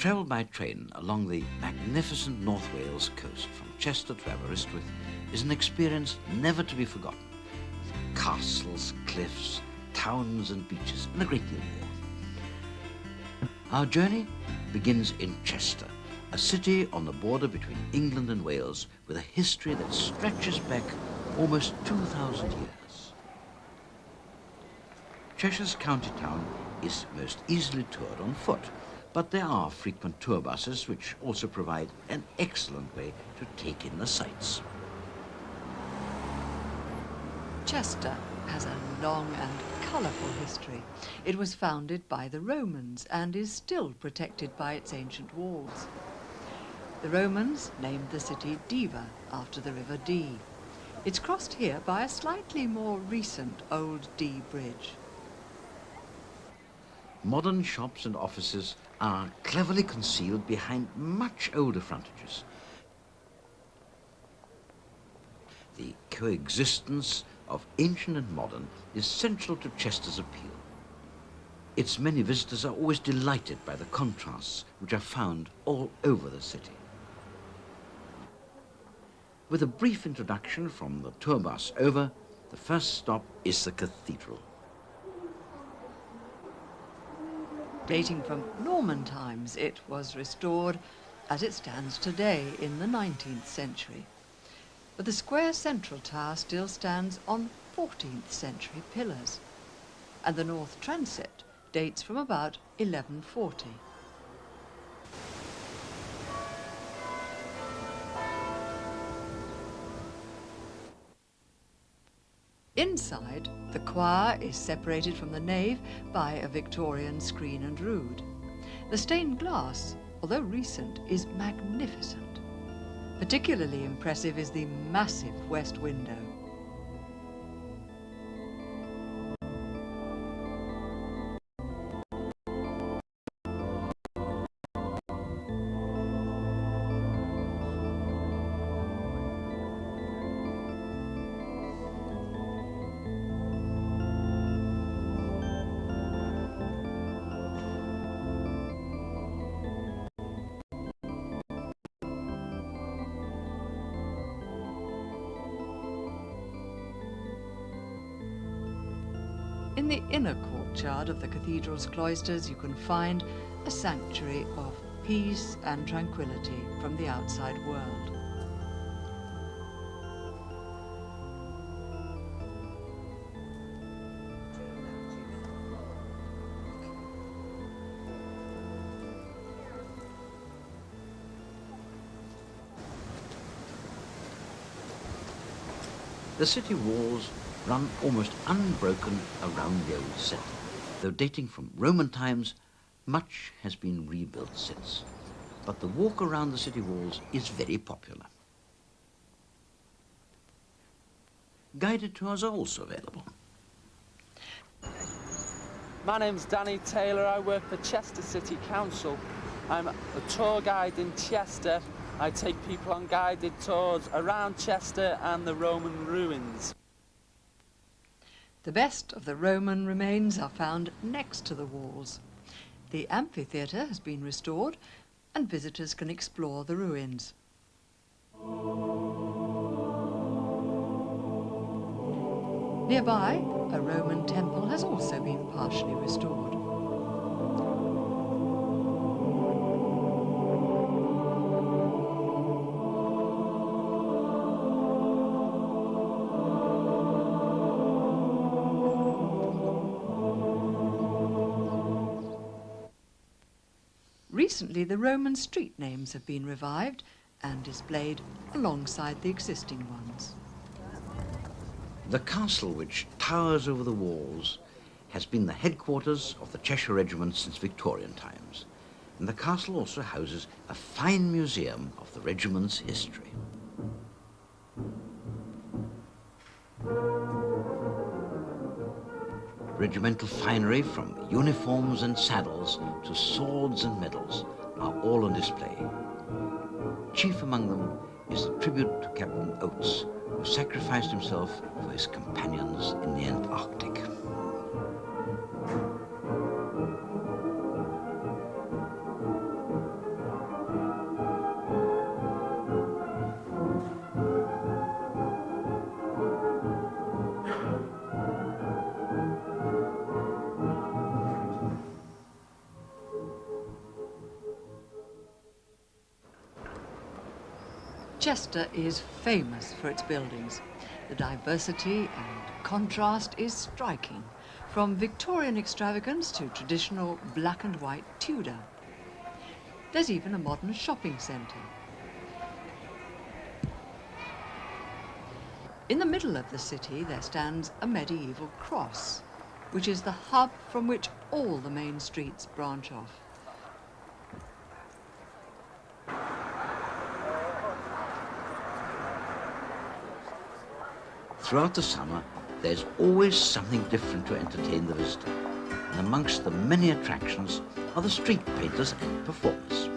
travel by train along the magnificent North Wales coast from Chester to Aberystwyth is an experience never to be forgotten. Castles, cliffs, towns and beaches, and a great deal more. Our journey begins in Chester, a city on the border between England and Wales with a history that stretches back almost 2,000 years. Cheshire's county town is most easily toured on foot, but there are frequent tour buses which also provide an excellent way to take in the sights. Chester has a long and colourful history. It was founded by the Romans and is still protected by its ancient walls. The Romans named the city Diva after the River Dee. It's crossed here by a slightly more recent Old Dee Bridge. Modern shops and offices are cleverly concealed behind much older frontages. The coexistence of ancient and modern is central to Chester's appeal. Its many visitors are always delighted by the contrasts which are found all over the city. With a brief introduction from the tour bus over, the first stop is the cathedral. Dating from Norman times, it was restored as it stands today in the 19th century. But the square central tower still stands on 14th century pillars, and the north transept dates from about 1140. Inside, the choir is separated from the nave by a Victorian screen and rood. The stained glass, although recent, is magnificent. Particularly impressive is the massive west window. In the inner courtyard of the cathedral's cloisters, you can find a sanctuary of peace and tranquility from the outside world. The city walls run almost unbroken around the old centre. Though dating from Roman times, much has been rebuilt since. But the walk around the city walls is very popular. Guided tours are also available. My name's Danny Taylor. I work for Chester City Council. I'm a tour guide in Chester. I take people on guided tours around Chester and the Roman ruins. The best of the Roman remains are found next to the walls. The amphitheatre has been restored and visitors can explore the ruins. Nearby, a Roman temple has also been partially restored. Recently, the Roman street names have been revived and displayed alongside the existing ones. The castle, which towers over the walls, has been the headquarters of the Cheshire Regiment since Victorian times, and the castle also houses a fine museum of the regiment's history. Regimental finery, from uniforms and saddles to swords and medals, are all on display. Chief among them is the tribute to Captain Oates, who sacrificed himself for his companions in the Antarctic. Chester is famous for its buildings. The diversity and contrast is striking, from Victorian extravagance to traditional black and white Tudor. There's even a modern shopping centre. In the middle of the city there stands a medieval cross, which is the hub from which all the main streets branch off. Throughout the summer, there's always something different to entertain the visitor, and amongst the many attractions are the street painters and performers.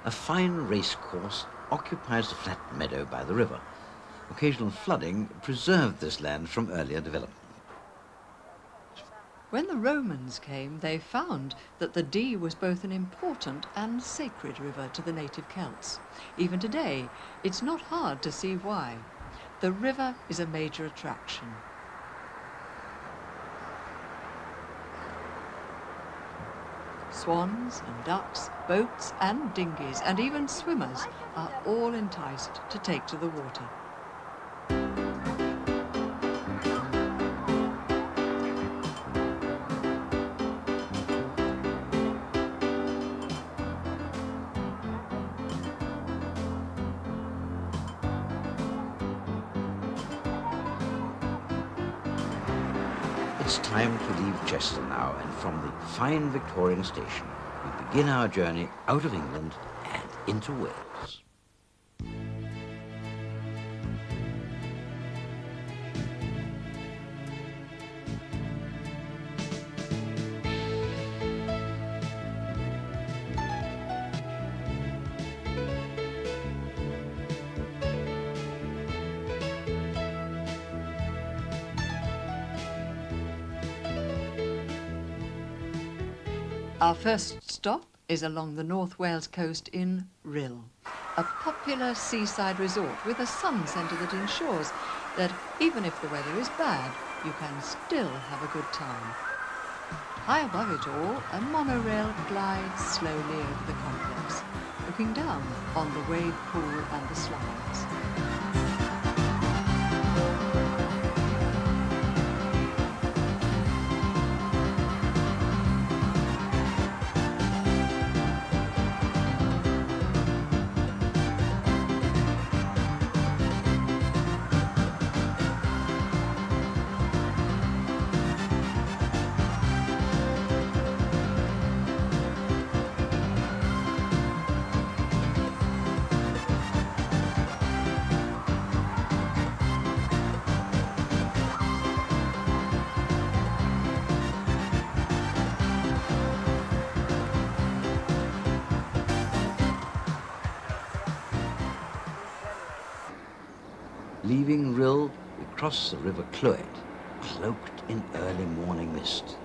A fine race course occupies the flat meadow by the river. Occasional flooding preserved this land from earlier development. When the Romans came, they found that the Dee was both an important and sacred river to the native Celts. Even today, it's not hard to see why. The river is a major attraction. Swans and ducks, boats and dinghies, and even swimmers are all enticed to take to the water. It's time to leave Chester now, and from the fine Victorian station, we begin our journey out of England and into Wales. Our first stop is along the North Wales coast in Rhyl, a popular seaside resort with a sun centre that ensures that even if the weather is bad, you can still have a good time. High above it all, a monorail glides slowly over the complex, looking down on the wave pool and the slides. Leaving Rhyl, we cross the River Clwyd, cloaked in early morning mist,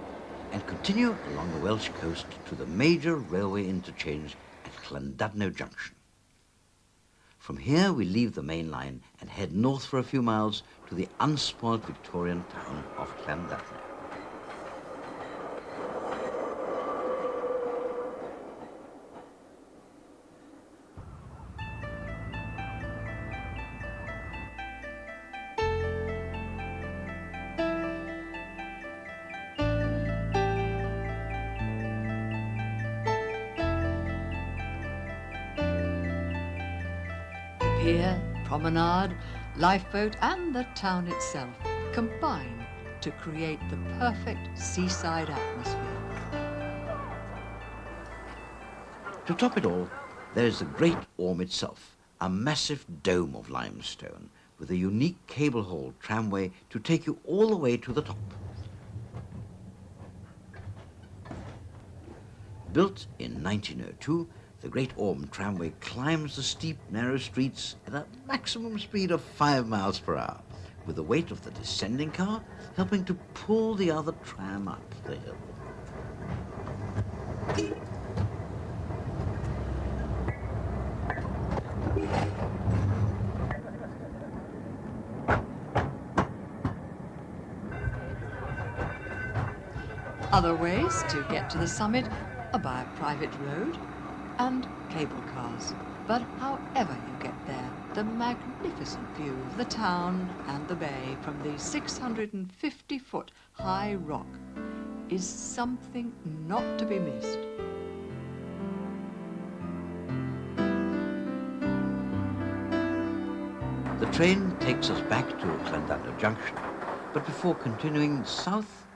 and continue along the Welsh coast to the major railway interchange at Llandudno Junction. From here we leave the main line and head north for a few miles to the unspoiled Victorian town of Llandudno. Pier, promenade, lifeboat and the town itself combine to create the perfect seaside atmosphere. To top it all, there is the Great Orme itself, a massive dome of limestone with a unique cable-hauled tramway to take you all the way to the top. Built in 1902, the Great Orme tramway climbs the steep, narrow streets at a maximum speed of 5 miles per hour, with the weight of the descending car helping to pull the other tram up the hill. Other ways to get to the summit are by a private road and cable cars. But however you get there, the magnificent view of the town and the bay from the 650-foot high rock is something not to be missed. The train takes us back to Llandudno Junction, but before continuing south,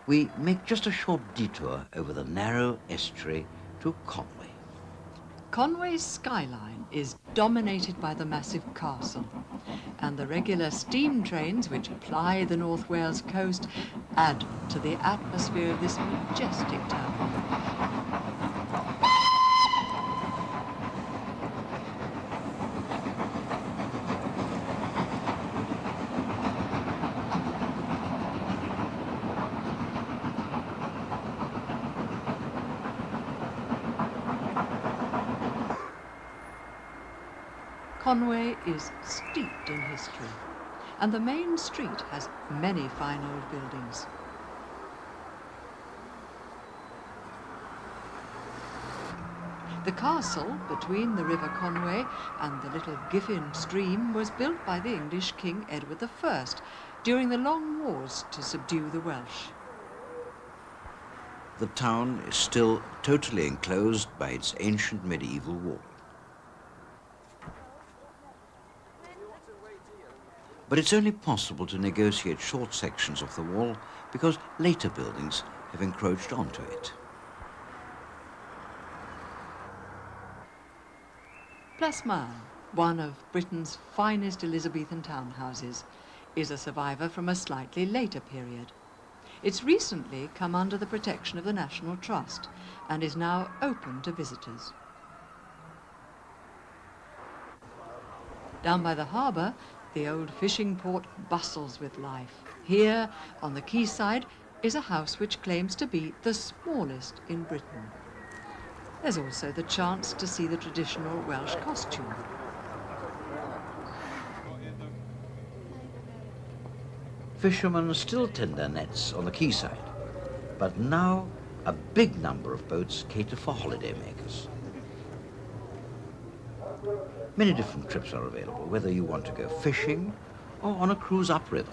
we make just a short detour over the narrow estuary to Conway. Conway's skyline is dominated by the massive castle, and the regular steam trains which ply the North Wales coast add to the atmosphere of this majestic town. Conway is steeped in history, and the main street has many fine old buildings. The castle between the River Conway and the Little Giffin stream was built by the English King Edward I during the long wars to subdue the Welsh. The town is still totally enclosed by its ancient medieval wall. But it's only possible to negotiate short sections of the wall because later buildings have encroached onto it. Plasmar, one of Britain's finest Elizabethan townhouses, is a survivor from a slightly later period. It's recently come under the protection of the National Trust and is now open to visitors. Down by the harbour, the old fishing port bustles with life. Here, on the quayside, is a house which claims to be the smallest in Britain. There's also the chance to see the traditional Welsh costume. Fishermen still tend their nets on the quayside, but now a big number of boats cater for holidaymakers. Many different trips are available, whether you want to go fishing or on a cruise upriver.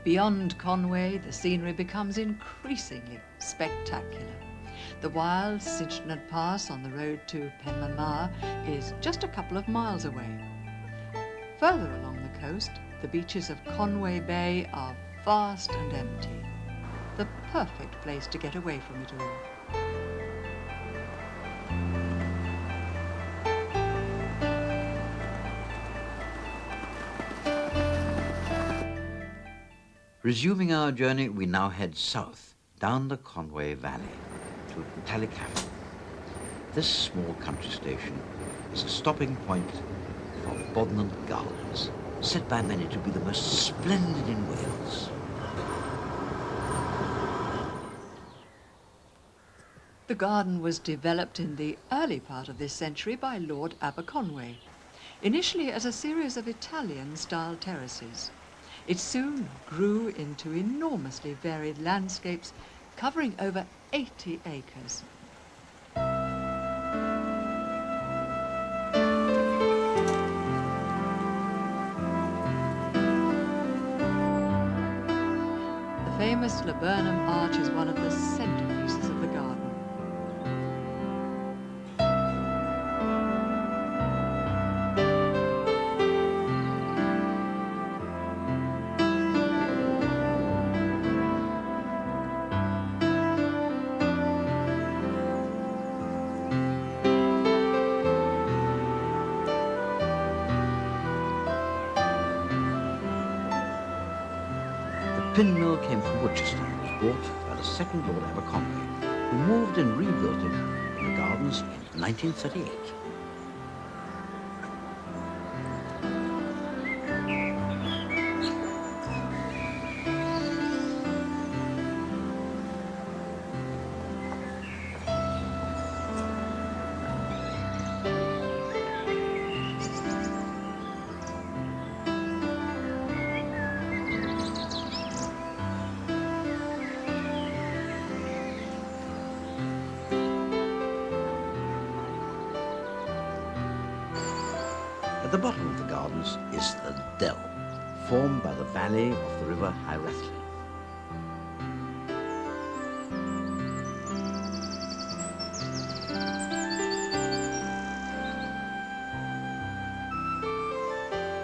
Beyond Conway, the scenery becomes increasingly spectacular. The wild Synchnad Pass on the road to Penmanmawr is just a couple of miles away. Further along the coast, the beaches of Conway Bay are vast and empty. The perfect place to get away from it all. Resuming our journey, we now head south, down the Conway Valley, to Untitled Chapter. This small country station is a stopping point for Bodnant Gardens, said by many to be the most splendid in Wales. The garden was developed in the early part of this century by Lord Aberconway, initially as a series of Italian-style terraces. It soon grew into enormously varied landscapes covering over 80 acres. The famous Laburnum Arch is one of the centerpieces of the garden. Pin mill came from Worcester and was bought by the second Lord Aberconway, who moved and rebuilt it in the gardens in 1938. At the bottom of the gardens is the dell, formed by the valley of the river Aberystwyth.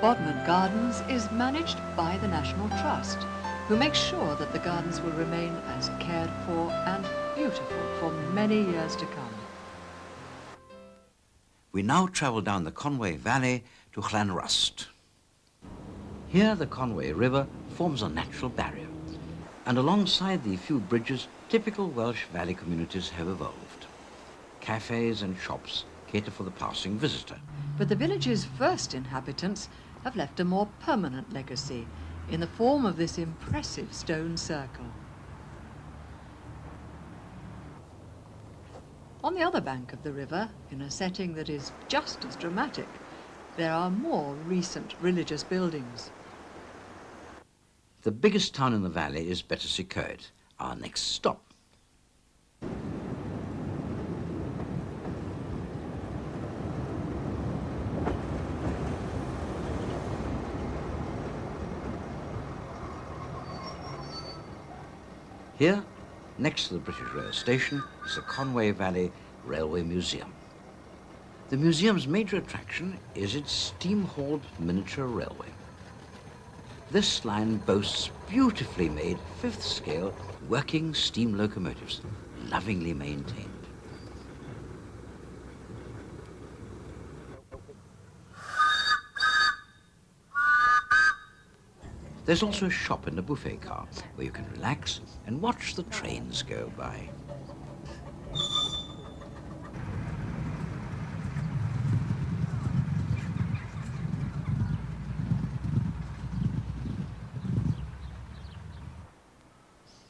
Bodmin Gardens is managed by the National Trust, who makes sure that the gardens will remain as cared for and beautiful for many years to come. We now travel down the Conway Valley to Llanrust. Here the Conway River forms a natural barrier, and alongside the few bridges, typical Welsh valley communities have evolved. Cafes and shops cater for the passing visitor. But the village's first inhabitants have left a more permanent legacy in the form of this impressive stone circle. On the other bank of the river, in a setting that is just as dramatic, there are more recent religious buildings. The biggest town in the valley is Aberystwyth, our next stop. Here, next to the British Rail Station, is the Conway Valley Railway Museum. The museum's major attraction is its steam-hauled miniature railway. This line boasts beautifully made fifth-scale working steam locomotives, lovingly maintained. There's also a shop in the buffet car where you can relax and watch the trains go by.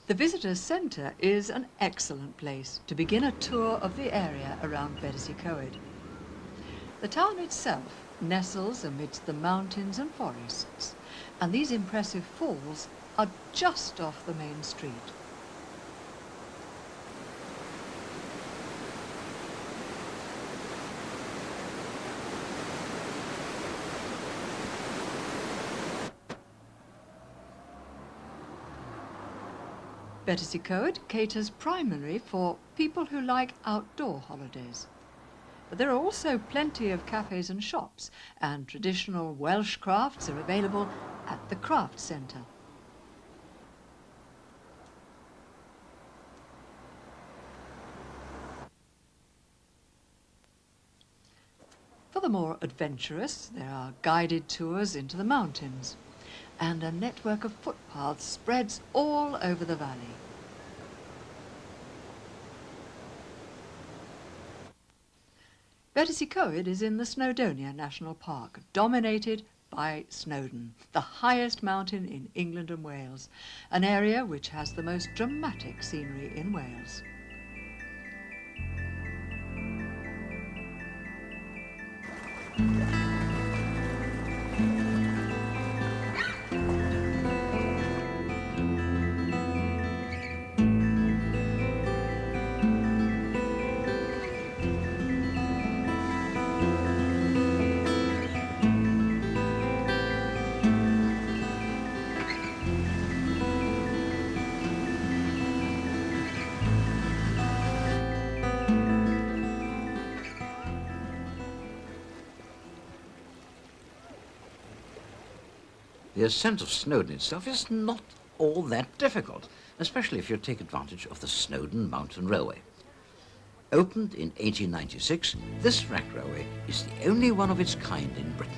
The Visitors Centre is an excellent place to begin a tour of the area around Aberystwyth. The town itself nestles amidst the mountains and forests, and these impressive falls are just off the main street. Aberystwyth caters primarily for people who like outdoor holidays. But there are also plenty of cafes and shops, and traditional Welsh crafts are available at the Craft Centre. For the more adventurous, there are guided tours into the mountains, and a network of footpaths spreads all over the valley. Aberystwyth is in the Snowdonia National Park, dominated by Snowdon, the highest mountain in England and Wales, an area which has the most dramatic scenery in Wales. The ascent of Snowdon itself is not all that difficult, especially if you take advantage of the Snowdon Mountain Railway. Opened in 1896, this rack railway is the only one of its kind in Britain.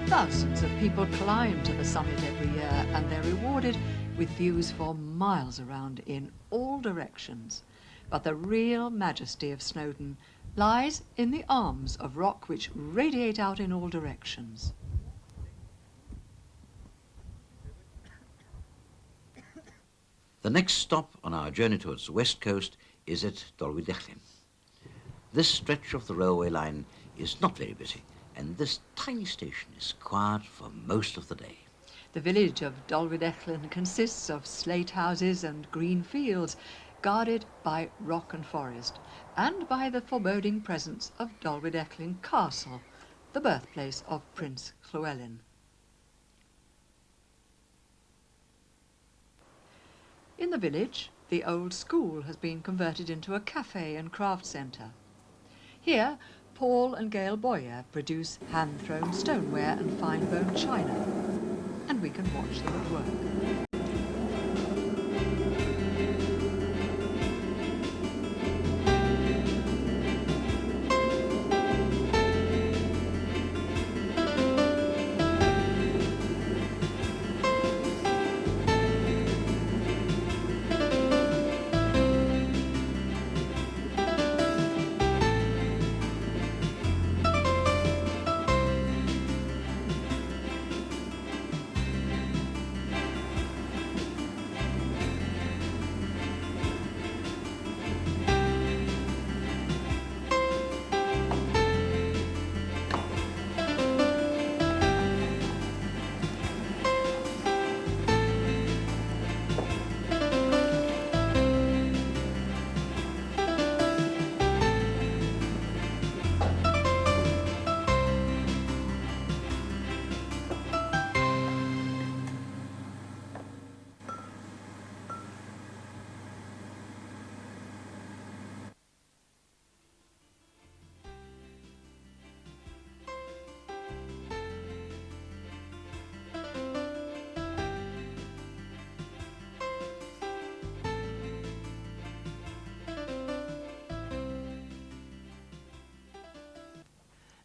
Thousands of people climb to the summit every year, and they're rewarded with views for miles around in all directions. But the real majesty of Snowdon lies in the arms of rock which radiate out in all directions. The next stop on our journey towards the west coast is at Aberystwyth. This stretch of the railway line is not very busy, and this tiny station is quiet for most of the day. The village of Dolwydechlyn consists of slate houses and green fields, guarded by rock and forest, and by the foreboding presence of Dolwydechlyn Castle, the birthplace of Prince Llewellyn. In the village, the old school has been converted into a cafe and craft centre. Here, Paul and Gail Boyer produce hand-thrown stoneware and fine-bone china, and we can watch them at work.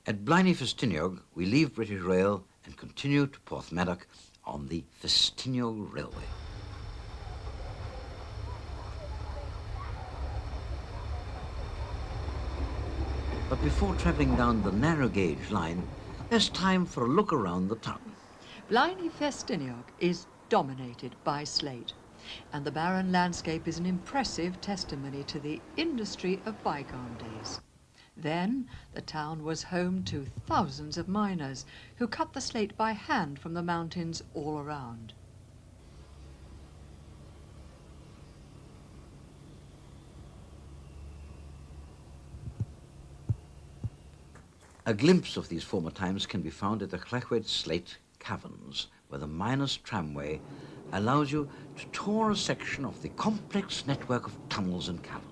At Blaenau Ffestiniog, we leave British Rail and continue to Porthmadog on the Ffestiniog Railway. But before travelling down the narrow gauge line, there's time for a look around the town. Blaenau Ffestiniog is dominated by slate, and the barren landscape is an impressive testimony to the industry of bygone days. Then, the town was home to thousands of miners who cut the slate by hand from the mountains all around. A glimpse of these former times can be found at the Llechwed Slate Caverns, where the miners' tramway allows you to tour a section of the complex network of tunnels and caverns.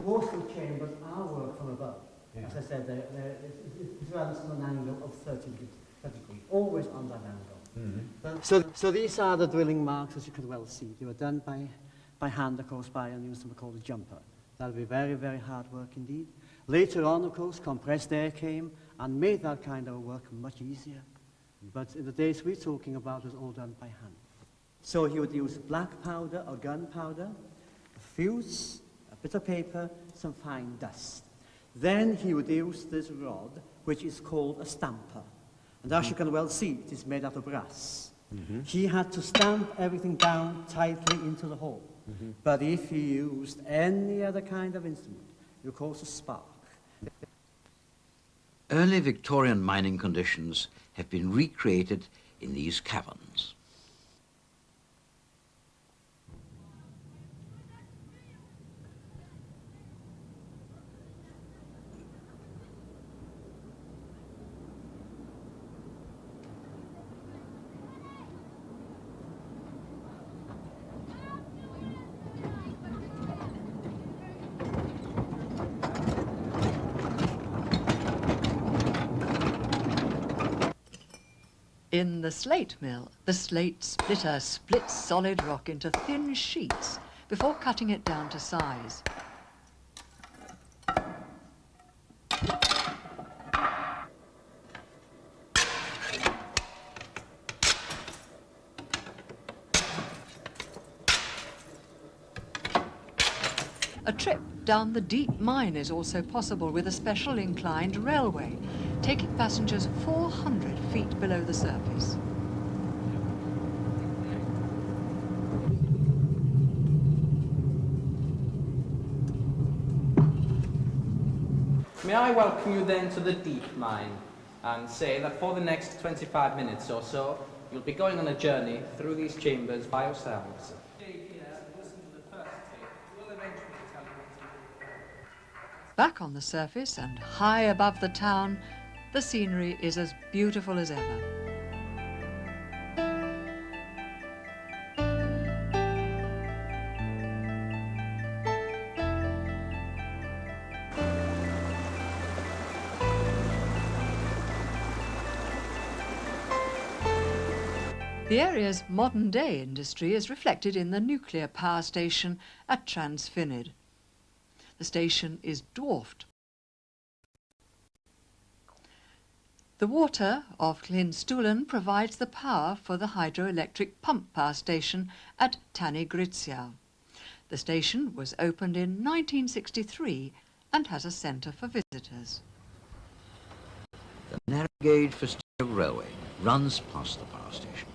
Most of the chambers are worked from above. Yeah. As I said, it runs on an angle of 30 degrees, always on that angle. Mm-hmm. So these are the drilling marks, as you can well see. They were done by hand, of course, by a instrument called a jumper. That'll be very, very hard work indeed. Later on, of course, compressed air came and made that kind of work much easier. But in the days we're talking about, it was all done by hand. So he would use black powder or gunpowder, a fuse, a bit of paper, some fine dust. Then he would use this rod, which is called a stamper. And as you can well see, it is made out of brass. Mm-hmm. He had to stamp everything down tightly into the hole. Mm-hmm. But if he used any other kind of instrument, it would cause a spark. Early Victorian mining conditions have been recreated in these caverns. In the slate mill, the slate splitter splits solid rock into thin sheets before cutting it down to size. A trip down the deep mine is also possible with a special inclined railway, taking passengers 400 feet below the surface. may I welcome you then to the deep mine and say that for the next 25 minutes or so, you'll be going on a journey through these chambers by yourselves. Back on the surface and high above the town, the scenery is as beautiful as ever. The area's modern-day industry is reflected in the nuclear power station at Transfinid. The station is dwarfed. The water of Llynstwlen provides the power for the hydroelectric pump power station at Tanygritziau. The station was opened in 1963 and has a centre for visitors. The narrow gauge Festiniog Railway runs past the power station.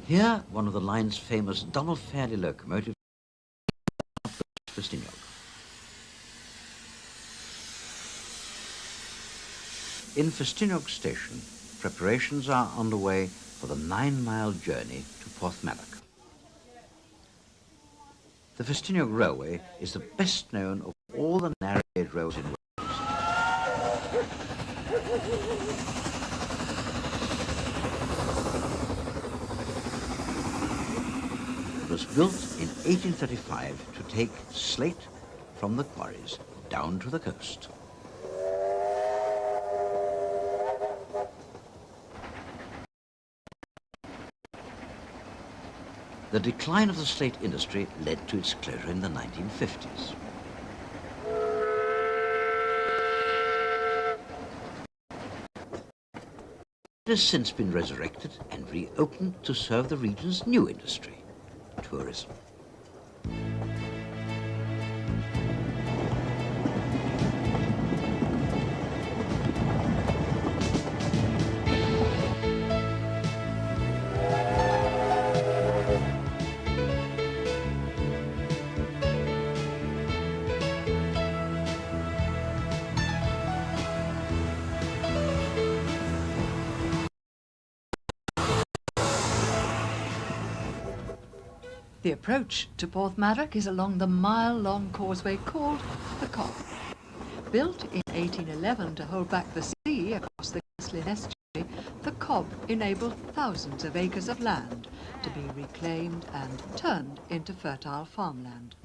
Here, one of the line's famous double Fairley locomotives Festiniog. In Festiniog station, preparations are underway for the 9-mile journey to Porthmadog. The Festiniog Railway is the best known of all the narrow gauge rails in Wales. It was built in 1835 to take slate from the quarries down to the coast. The decline of the slate industry led to its closure in the 1950s. It has since been resurrected and reopened to serve the region's new industry, tourism. The approach to Porthmadog is along the mile-long causeway called the Cobb. Built in 1811 to hold back the sea across the Gaslyn estuary, the Cobb enabled thousands of acres of land to be reclaimed and turned into fertile farmland.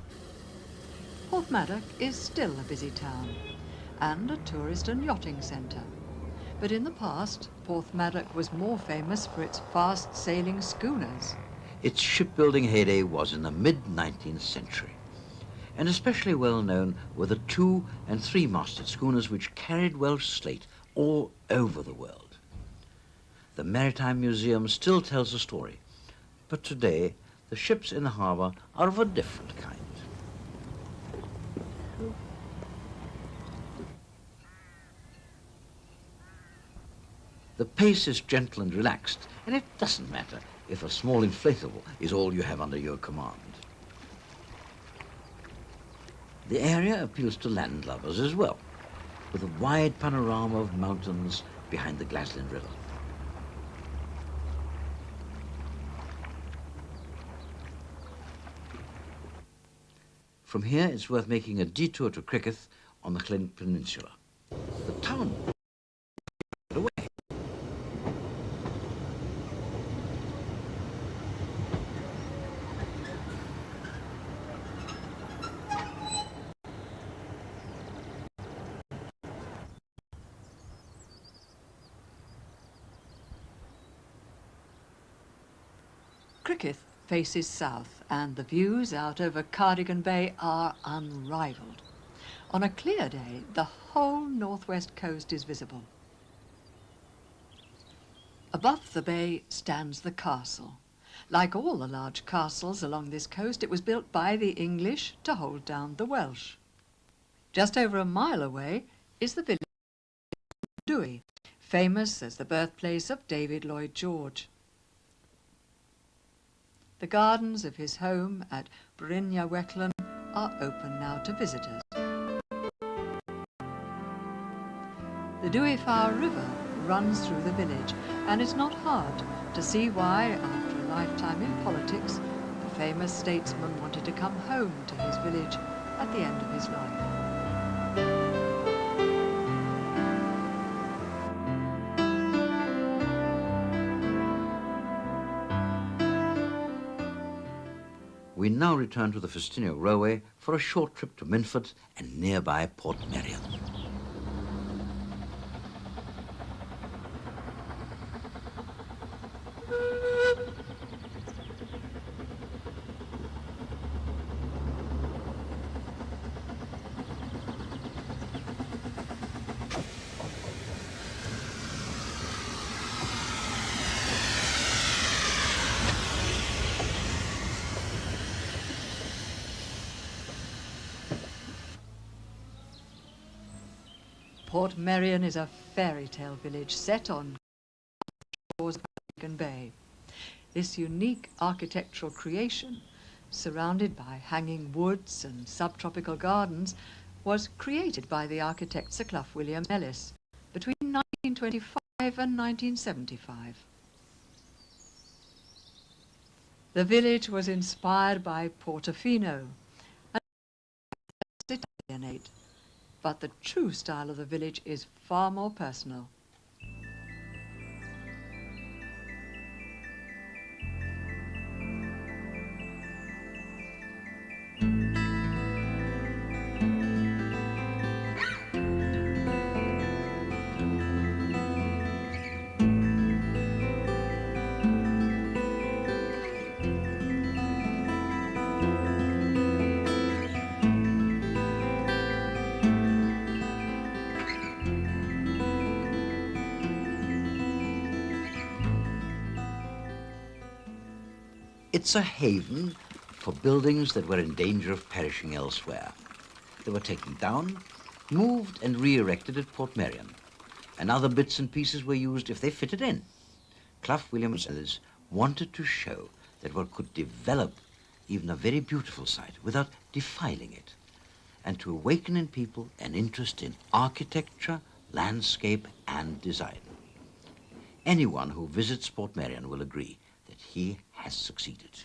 Porthmadog is still a busy town and a tourist and yachting centre. But in the past, Porthmadog was more famous for its fast-sailing schooners. Its shipbuilding heyday was in the mid-19th century, and especially well known were the 2- and 3-masted schooners which carried Welsh slate all over the world. The Maritime Museum still tells the story, but today the ships in the harbour are of a different kind. The pace is gentle and relaxed, and it doesn't matter if a small inflatable is all you have under your command. The area appeals to landlubbers as well, with a wide panorama of mountains behind the Gaslyn River. From here, it's worth making a detour to Crickeath on the Llyn Peninsula. The town away. Crickeath faces south and the views out over Cardigan Bay are unrivalled. On a clear day, the whole northwest coast is visible. Above the bay stands the castle. Like all the large castles along this coast, it was built by the English to hold down the Welsh. Just over a mile away is the village of Dewey, famous as the birthplace of David Lloyd George. The gardens of his home at Brynja Weklen are open now to visitors. The Duifar River runs through the village, and it's not hard to see why, after a lifetime in politics, the famous statesman wanted to come home to his village at the end of his life. We now return to the Festinio Railway for a short trip to Minford and nearby Port Merion. Port Merion is a fairy tale village set on the shores of Pelican Bay. This unique architectural creation, surrounded by hanging woods and subtropical gardens, was created by the architect Sir Clough William Ellis between 1925 and 1975. The village was inspired by Portofino, and Italianate, but the true style of the village is far more personal. It's a haven for buildings that were in danger of perishing elsewhere. They were taken down, moved and re-erected at Port Merion, and other bits and pieces were used if they fitted in. Clough William Ellis wanted to show that one could develop even a very beautiful site without defiling it, and to awaken in people an interest in architecture, landscape and design. Anyone who visits Port Merion will agree that he has succeeded.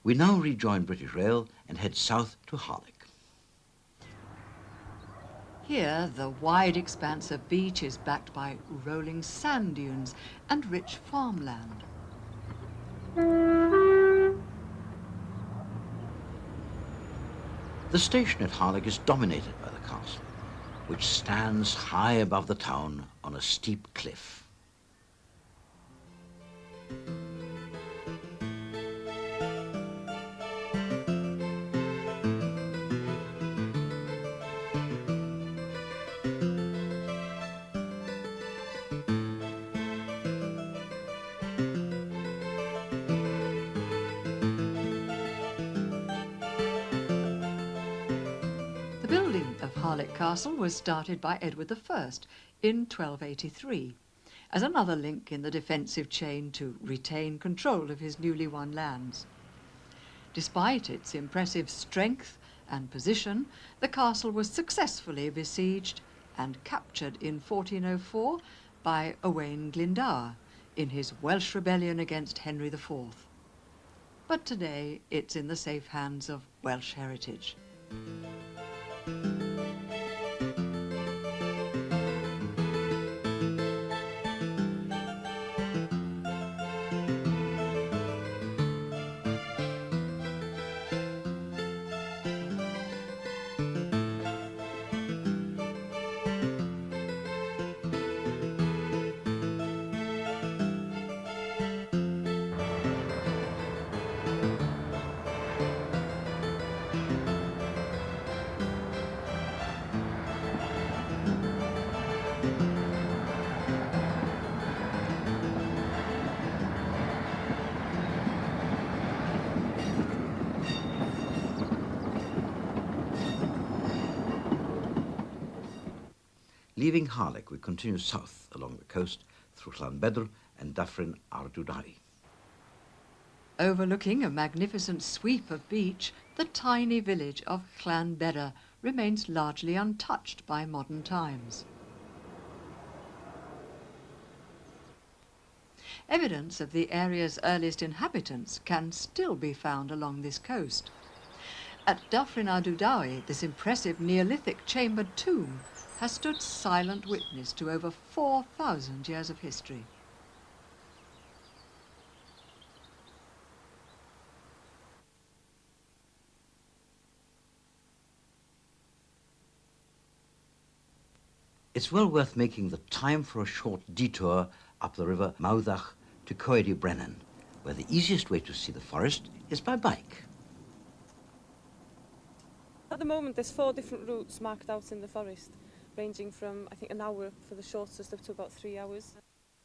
We now rejoin British Rail and head south to Harlech. Here, the wide expanse of beach is backed by rolling sand dunes and rich farmland. The station at Harlech is dominated by the castle, which stands high above the town on a steep cliff. Harlech Castle was started by Edward I in 1283 as another link in the defensive chain to retain control of his newly won lands. Despite its impressive strength and position, the castle was successfully besieged and captured in 1404 by Owain Glyndwr in his Welsh rebellion against Henry IV. But today it's in the safe hands of Welsh heritage. Leaving Harlech, we continue south along the coast through Llanbedr and Dyffryn Ardudari. Overlooking a magnificent sweep of beach, the tiny village of Llanbedr remains largely untouched by modern times. Evidence of the area's earliest inhabitants can still be found along this coast. At Dyffryn Ardudari, this impressive Neolithic chambered tomb has stood silent witness to over 4,000 years of history. It's well worth making the time for a short detour up the river Mawddach to Coed Brennan, where the easiest way to see the forest is by bike. At the moment there's 4 different routes marked out in the forest, ranging from I think an hour for the shortest up to about 3 hours.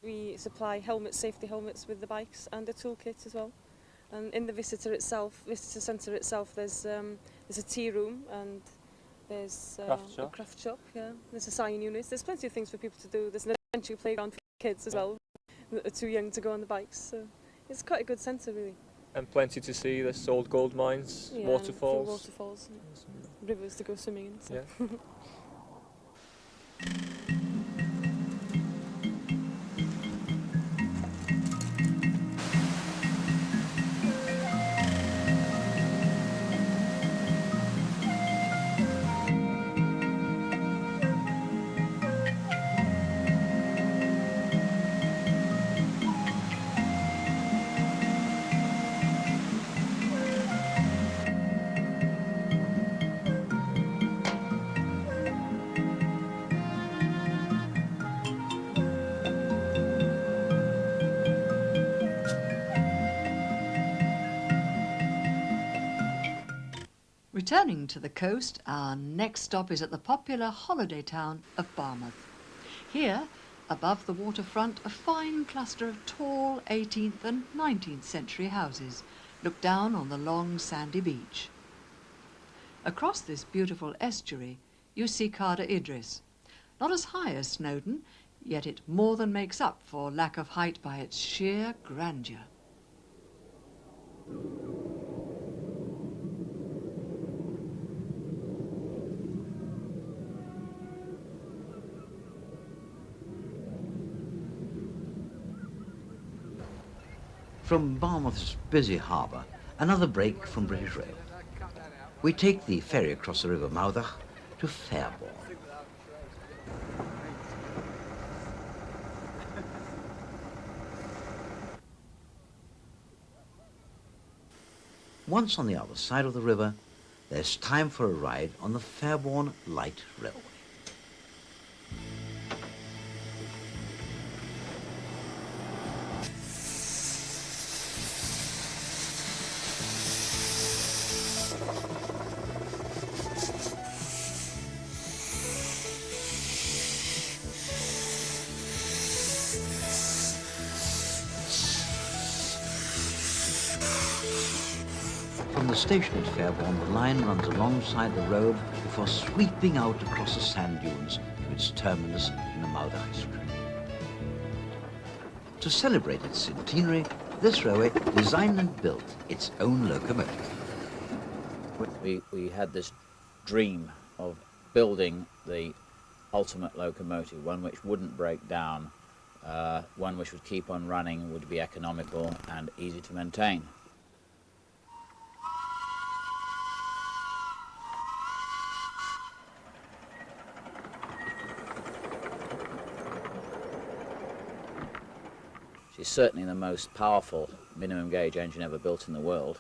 We supply helmets, safety helmets with the bikes and a toolkit as well. And in the visitor centre itself, there's a tea room and there's a craft shop. Yeah, there's a sign unit. There's plenty of things for people to do. There's an adventure playground for kids as well that are too young to go on the bikes. So it's quite a good centre really. And plenty to see. There's old gold mines, Yeah, waterfalls. Waterfalls, and rivers to go swimming in. So. Yeah. Returning to the coast, our next stop is at the popular holiday town of Barmouth. Here, above the waterfront, a fine cluster of tall 18th and 19th century houses look down on the long sandy beach. Across this beautiful estuary, you see Cadair Idris. Not as high as Snowdon, yet it more than makes up for lack of height by its sheer grandeur. From Barmouth's busy harbour, another break from British Rail. We take the ferry across the river Mawddach to Fairbourne. Once on the other side of the river, there's time for a ride on the Fairbourne Light Railway. From the station at Fairbourne, the line runs alongside the road before sweeping out across the sand dunes to its terminus in the Mawddach estuary. To celebrate its centenary, this railway designed and built its own locomotive. We had this dream of building the ultimate locomotive, one which wouldn't break down, one which would keep on running, would be economical and easy to maintain. She's certainly the most powerful minimum gauge engine ever built in the world.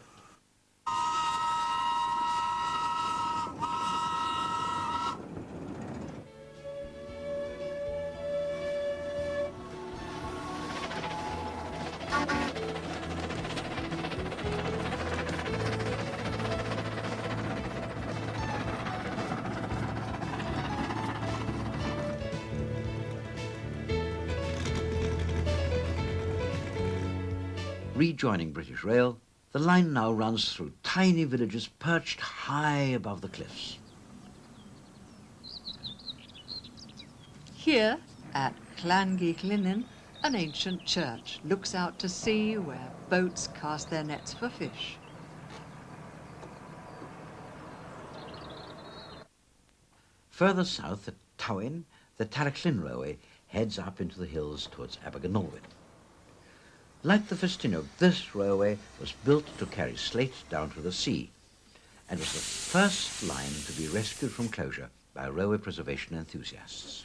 Rejoining British Rail, the line now runs through tiny villages perched high above the cliffs. Here, at Llangiclinin, an ancient church looks out to sea where boats cast their nets for fish. Further south at Tywyn, the Taraclyn Railway heads up into the hills towards Aberystwyth. Like the Festiniog, this railway was built to carry slate down to the sea and was the first line to be rescued from closure by railway preservation enthusiasts.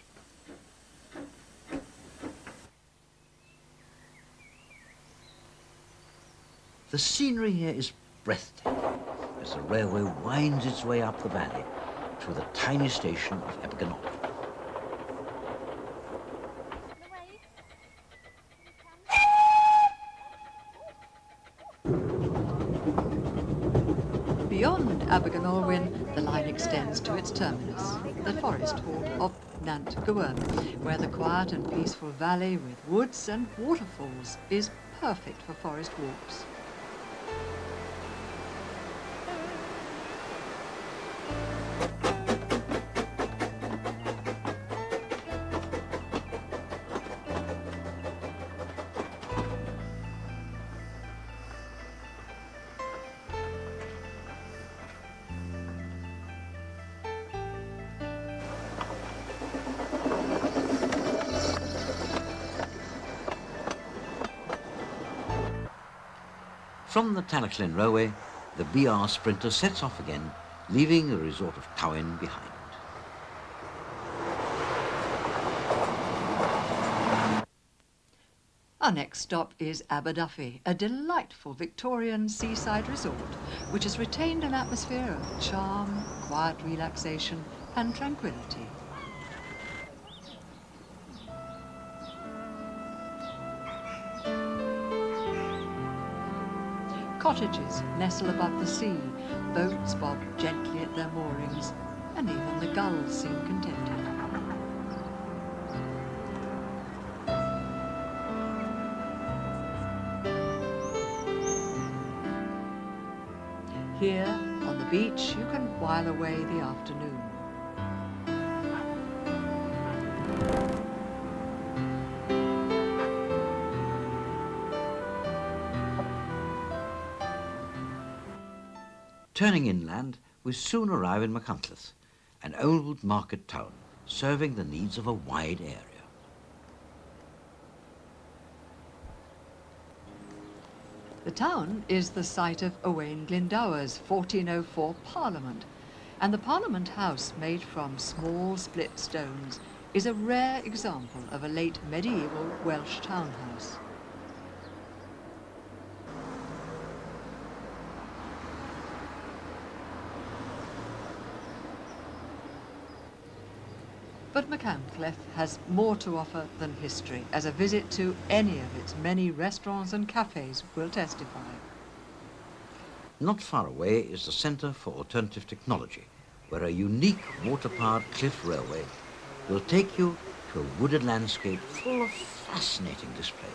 The scenery here is breathtaking as the railway winds its way up the valley to the tiny station of Aberystwyth. Beyond Aberystwyth, the line extends to its terminus, the forest hall of Nant Gwern, where the quiet and peaceful valley with woods and waterfalls is perfect for forest walks. From the Taraclyn Railway, the BR Sprinter sets off again, leaving the resort of Tywyn behind. Our next stop is Aberystwyth, a delightful Victorian seaside resort which has retained an atmosphere of charm, quiet relaxation and tranquility. Cottages nestle above the sea, boats bob gently at their moorings, and even the gulls seem contented. Here, on the beach, you can while away the afternoon. Turning inland, we soon arrive in Machynlleth, an old market town serving the needs of a wide area. The town is the site of Owain Glyndwr's 1404 Parliament, and the Parliament House, made from small split stones, is a rare example of a late medieval Welsh townhouse. But Machynlleth has more to offer than history, as a visit to any of its many restaurants and cafes will testify. Not far away is the Centre for Alternative Technology, where a unique water-powered cliff railway will take you to a wooded landscape full of fascinating displays.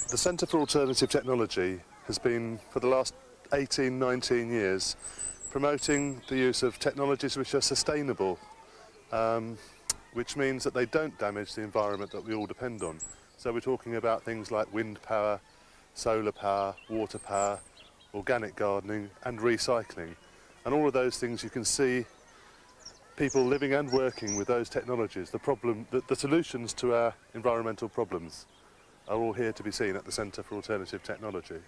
The Centre for Alternative Technology has been, for the last 18, 19 years, promoting the use of technologies which are sustainable, which means that they don't damage the environment that we all depend on. So we're talking about things like wind power, solar power, water power, organic gardening and recycling. And all of those things, you can see people living and working with those technologies. The solutions to our environmental problems are all here to be seen at the Centre for Alternative Technology.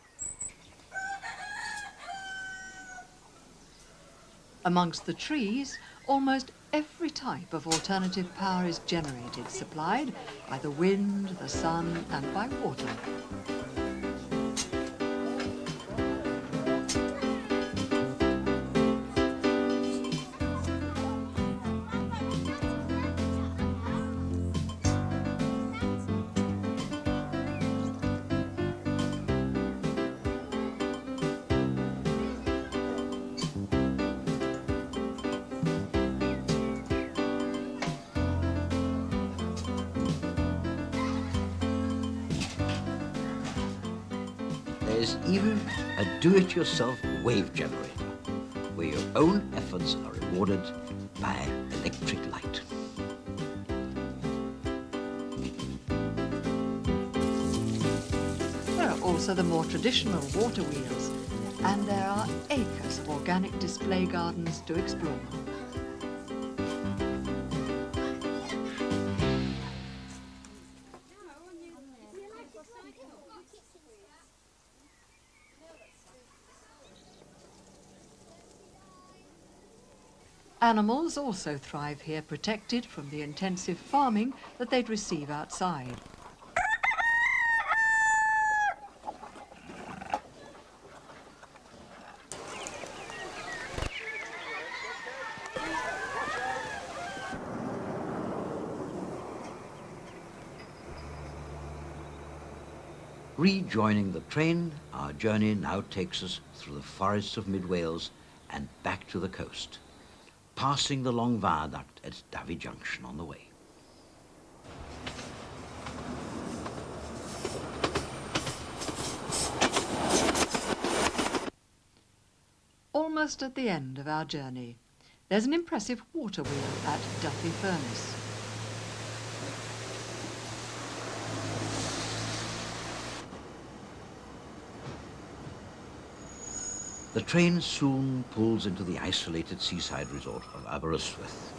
Amongst the trees, almost every type of alternative power is generated, supplied by the wind, the sun and by water. is even a do-it-yourself wave generator, where your own efforts are rewarded by electric light. There are also the more traditional water wheels, and there are acres of organic display gardens to explore. Animals also thrive here, protected from the intensive farming that they'd receive outside. Rejoining the train, our journey now takes us through the forests of Mid Wales and back to the coast, passing the long viaduct at Davy Junction on the way. Almost at the end of our journey, there's an impressive water wheel at Duffy Furnace. The train soon pulls into the isolated seaside resort of Aberystwyth.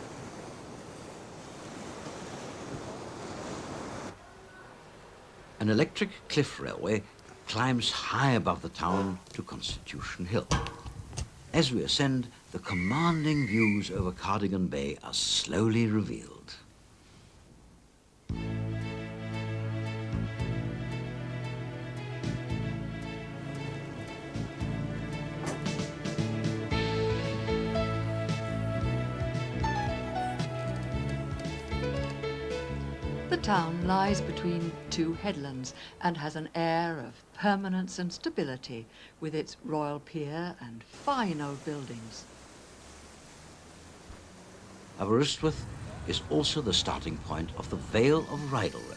An electric cliff railway climbs high above the town to Constitution Hill. As we ascend, the commanding views over Cardigan Bay are slowly revealed. The town lies between two headlands and has an air of permanence and stability with its royal pier and fine old buildings. Aberystwyth is also the starting point of the Vale of Rydal Railway.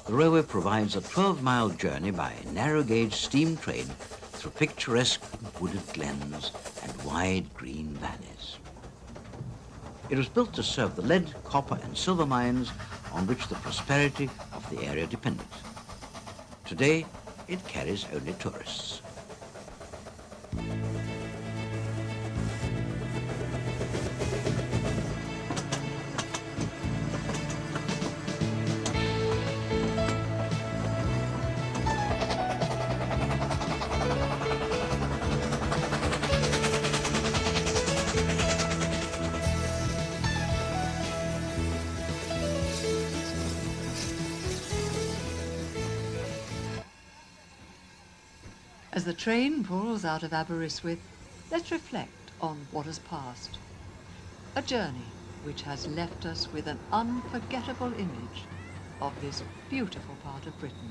The railway provides a 12-mile journey by a narrow-gauge steam train through picturesque wooded glens and wide green valleys. It was built to serve the lead, copper and silver mines on which the prosperity of the area depended. Today, it carries only tourists. As the train pulls out of Aberystwyth, let's reflect on what has passed. A journey which has left us with an unforgettable image of this beautiful part of Britain.